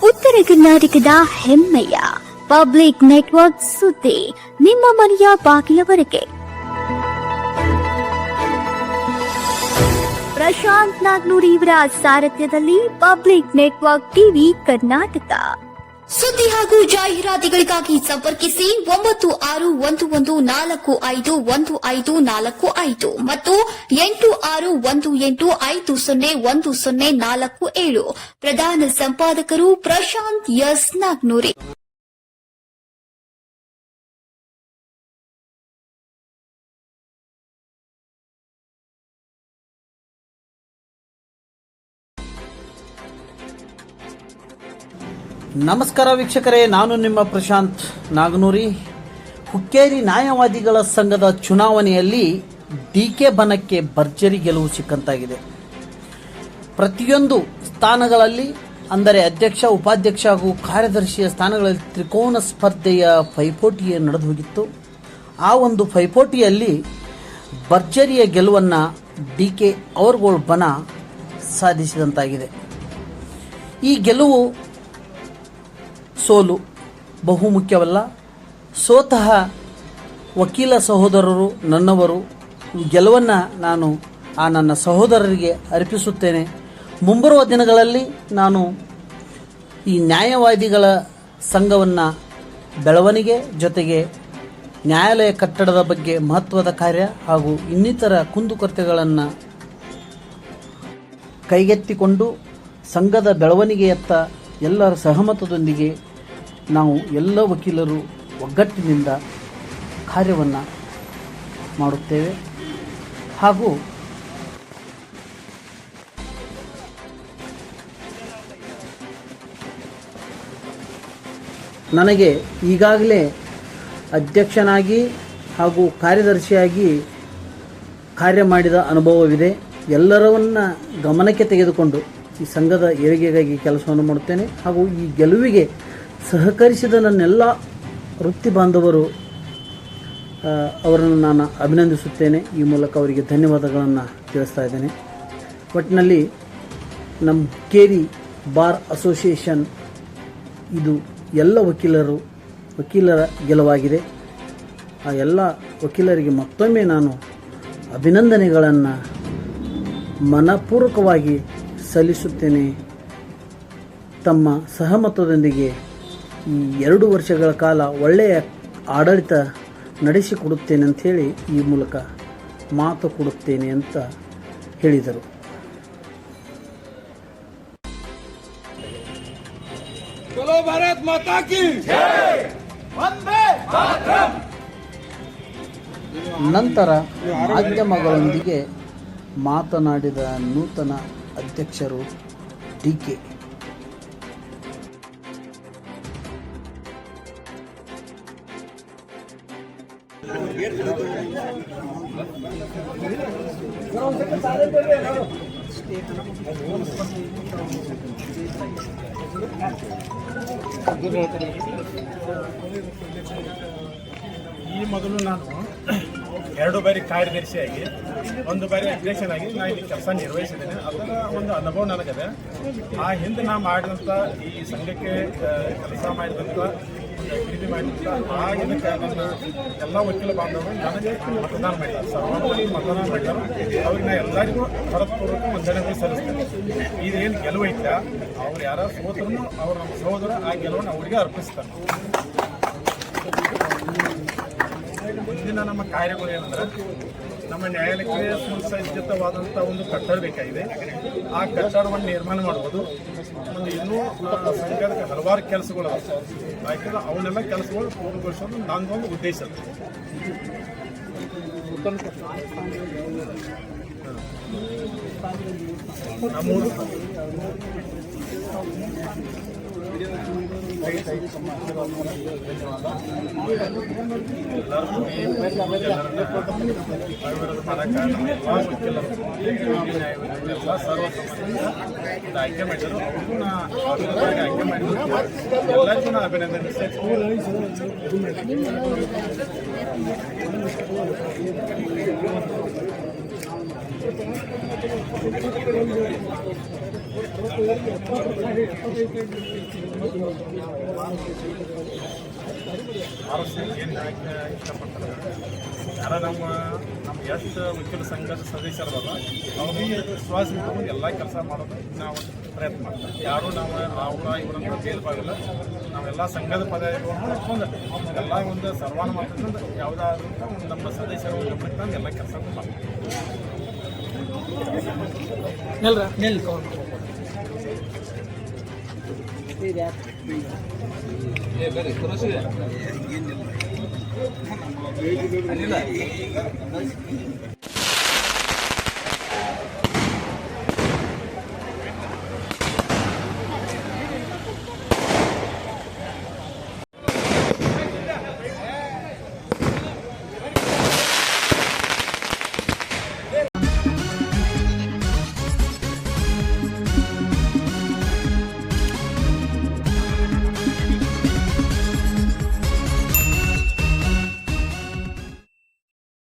ಉತ್ತರ ಕರ್ನಾಟಕದ ಹೆಮ್ಮೆಯ ಪಬ್ಲಿಕ್ ನೆಟ್ವರ್ಕ್ ಸುದ್ದಿ ನಿಮ್ಮ ಮನೆಯ ಬಾಗಿಲವರೆಗೆ. ಪ್ರಶಾಂತ್ ನಾಗ್ನೂರಿ ಇವರ ಸಾರಥ್ಯದಲ್ಲಿ ಪಬ್ಲಿಕ್ ನೆಟ್ವರ್ಕ್ ಟಿವಿ ಕರ್ನಾಟಕ. ಸುದ್ದಿ ಹಾಗೂ ಜಾಹೀರಾತುಗಳಿಗಾಗಿ ಸಂಪರ್ಕಿಸಿ 9611451545 ಮತ್ತು 8618501047. ಪ್ರಧಾನ ಸಂಪಾದಕರು ಪ್ರಶಾಂತ್ ಎಸ್ ನಾಗ್ನೂರಿ. ನಮಸ್ಕಾರ ವೀಕ್ಷಕರೇ, ನಾನು ನಿಮ್ಮ ಪ್ರಶಾಂತ್ ನಾಗನೂರಿ. ಹುಕ್ಕೇರಿ ನ್ಯಾಯವಾದಿಗಳ ಸಂಘದ ಚುನಾವಣೆಯಲ್ಲಿ ಡಿಕೆ ಬಣಕ್ಕೆ ಭರ್ಜರಿ ಗೆಲುವು ಸಿಕ್ಕಂತಾಗಿದೆ. ಪ್ರತಿಯೊಂದು ಸ್ಥಾನಗಳಲ್ಲಿ ಅಂದರೆ ಅಧ್ಯಕ್ಷ, ಉಪಾಧ್ಯಕ್ಷ ಹಾಗೂ ಕಾರ್ಯದರ್ಶಿಯ ಸ್ಥಾನಗಳಲ್ಲಿ ತ್ರಿಕೋನ ಸ್ಪರ್ಧೆಯ ಪೈಪೋಟಿ ನಡೆದು ಹೋಗಿತ್ತು. ಆ ಒಂದು ಪೈಪೋಟಿಯಲ್ಲಿ ಭರ್ಜರಿಯ ಗೆಲುವನ್ನು ಡಿಕೆ ಅವರುಗಳ ಬಣ ಸಾಧಿಸಿದಂತಾಗಿದೆ. ಈ ಗೆಲುವು ಸೋಲು ಬಹುಮುಖ್ಯವಲ್ಲ. ಸ್ವತಃ ವಕೀಲ ಸಹೋದರರು ನನ್ನವರು. ಗೆಲುವನ್ನು ನಾನು ನನ್ನ ಸಹೋದರರಿಗೆ ಅರ್ಪಿಸುತ್ತೇನೆ. ಮುಂಬರುವ ದಿನಗಳಲ್ಲಿ ನಾನು ಈ ನ್ಯಾಯವಾದಿಗಳ ಸಂಘವನ್ನು ಬೆಳವಣಿಗೆ ಜೊತೆಗೆ ನ್ಯಾಯಾಲಯ ಕಟ್ಟಡದ ಬಗ್ಗೆ ಮಹತ್ವದ ಕಾರ್ಯ ಹಾಗೂ ಇನ್ನಿತರ ಕುಂದುಕೊರತೆಗಳನ್ನು ಕೈಗೆತ್ತಿಕೊಂಡು ಸಂಘದ ಬೆಳವಣಿಗೆಯತ್ತ ಎಲ್ಲರ ಸಹಮತದೊಂದಿಗೆ ನಾವು ಎಲ್ಲ ವಕೀಲರು ಒಗ್ಗಟ್ಟಿನಿಂದ ಕಾರ್ಯವನ್ನು ಮಾಡುತ್ತೇವೆ. ಹಾಗೂ ನನಗೆ ಈಗಾಗಲೇ ಅಧ್ಯಕ್ಷನಾಗಿ ಹಾಗೂ ಕಾರ್ಯದರ್ಶಿಯಾಗಿ ಕಾರ್ಯ ಮಾಡಿದ ಅನುಭವವಿದೆ. ಎಲ್ಲರನ್ನ ಗಮನಕ್ಕೆ ತೆಗೆದುಕೊಂಡು ಈ ಸಂಘದ ಏಳಿಗೆಗಾಗಿ ಕೆಲಸವನ್ನು ಮಾಡುತ್ತೇನೆ. ಹಾಗೂ ಈ ಗೆಲುವಿಗೆ ಸಹಕರಿಸಿದ ನನ್ನೆಲ್ಲ ವೃತ್ತಿ ಬಾಂಧವರು ಅವರನ್ನು ನಾನು ಅಭಿನಂದಿಸುತ್ತೇನೆ. ಈ ಮೂಲಕ ಅವರಿಗೆ ಧನ್ಯವಾದಗಳನ್ನು ತಿಳಿಸ್ತಾ ಇದ್ದೇನೆ. ಒಟ್ಟಿನಲ್ಲಿ ನಮ್ಮ ಹುಕ್ಕೇರಿ ಬಾರ್ ಅಸೋಸಿಯೇಷನ್ ಇದು ಎಲ್ಲ ವಕೀಲರ ಗೆಲುವಾಗಿದೆ. ಆ ಎಲ್ಲ ವಕೀಲರಿಗೆ ಮತ್ತೊಮ್ಮೆ ನಾನು ಅಭಿನಂದನೆಗಳನ್ನು ಮನಪೂರ್ವಕವಾಗಿ ಸಲ್ಲಿಸುತ್ತೇನೆ. ತಮ್ಮ ಸಹಮತದೊಂದಿಗೆ ಈ 2 ವರ್ಷಗಳ ಕಾಲ ಒಳ್ಳೆಯ ಆಡಳಿತ ನಡೆಸಿಕೊಡುತ್ತೇನೆ ಅಂಥೇಳಿ ಈ ಮೂಲಕ ಮಾತು ಕೊಡುತ್ತೇನೆ ಅಂತ ಹೇಳಿದರು. ನಂತರ ಮಾಧ್ಯಮಗಳೊಂದಿಗೆ ಮಾತನಾಡಿದ ನೂತನ ಅಧ್ಯಕ್ಷರು ಡಿಕೆ. ಈ ಮೊದಲು ನಾನು 2 ಬಾರಿ ಕಾರ್ಯದರ್ಶಿಯಾಗಿ 1 ಬಾರಿ ಅಧ್ಯಕ್ಷನಾಗಿ ನಾನು ಇಲ್ಲಿ ಕೆಲಸ ನಿರ್ವಹಿಸಿದ್ದೇನೆ. ಅದರ ಒಂದು ಅನುಭವ ನನಗಿದೆ. ಆ ಹಿಂದೆ ನಾನು ಮಾಡಿದಂಥ ಈ ಸಂಘಕ್ಕೆ ಕೆಲಸ ಮಾಡಿದಂಥ ಖರೀದಿ ಮಾಡಿದಂಥ ಆ ಇದಕ್ಕೆ ನನ್ನ ಎಲ್ಲ ವಕೀಲ ಬಾಂಧವರು ನನಗೆ ಮತದಾನ ಮಾಡಿದ್ದಾರೆ. ಸರ್ವಾನುಮತದಲ್ಲಿ ಮತದಾನ ಮಾಡಿದ್ದಾರೆ. ಅವ್ರಿಗೆ ನಾನು ಎಲ್ಲರಿಗೂ ಹೃತ್ಪೂರ್ವಕ ವಂದನೆಗಳು ಸಲ್ಲಿಸ್ತೇನೆ. ಇದೇನು ಗೆಲುವು ಐತೆ ಅವ್ರು ಯಾರು ಸೋತರೂ ಅವ್ರ ನಮ್ಮ ಸಹೋದರ ಆ ಗೆಲುವನ್ನು ಅವರಿಗೆ ಅರ್ಪಿಸ್ತಾರೆ. ಮುಂದಿನ ನಮ್ಮ ಕಾರ್ಯಗಳು ಏನಂದ್ರೆ, ನಮ್ಮ ನ್ಯಾಯಾಲಯಕ್ಕೆ ಸುಸಜ್ಜಿತವಾದಂಥ ಒಂದು ಕಟ್ಟಡ ಬೇಕಾಗಿದೆ. ಆ ಕಟ್ಟಡವನ್ನು ನಿರ್ಮಾಣ ಮಾಡುವುದು. ಒಂದು ಇನ್ನೂ ಸಂಘದ ಹಲವಾರು ಕೆಲಸಗಳು ಯಾಕಂದ್ರೆ ಅವನ್ನೆಲ್ಲ ಕೆಲಸಗಳು ಪೂರ್ಣಗೊಳಿಸೋದು ನನ್ನದೊಂದು ಉದ್ದೇಶ. ನಮ್ಮೂರು ಆಯ್ಕೆ ಮಾಡಿದರು. ಆಯ್ಕೆ ಮಾಡಿದ್ರು ಎಲ್ಲರಿಗೂ ನಾ ಅಭಿನಂದನೆ. ಆರೋಗ್ಯ ಏನು ಹೇಳಕ್ಕೆ ಇಷ್ಟಪಡ್ತಾರೆ ಯಾರ ನಮ್ಮ ಎಷ್ಟು ವಕೀಲ ಸಂಘದ ಸದಸ್ಯರಲ್ಲ ಅವ್ರಿಗೆ ವಿಶ್ವಾಸ ಇಟ್ಕೊಂಡು ಎಲ್ಲ ಕೆಲಸ ಮಾಡೋದು ನಾವು ಪ್ರಯತ್ನ ಮಾಡ್ತೀವಿ. ಯಾರು ನಾವು ಅವರ ಇವರಂತ ಭೇದ ಭಾಗಲ್ಲ. ನಾವೆಲ್ಲ ಸಂಘದ ಪದಾಧಿಕಾರಿಗಳು ಮಾಡ್ಕೊಂಡು ಎಲ್ಲ ಒಂದು ಸರ್ವಾನ ಮಾಡ್ತಕ್ಕಂಥ ಯಾವುದಾದ್ರೂ ಒಂದು ನಮ್ಮ ಸದಸ್ಯರು ಗಮನಕ್ಕೆ ತಂದು ಎಲ್ಲ ಕೆಲಸ ಮಾಡ್ತೀವಿ. ಏನಿಲ್ಲ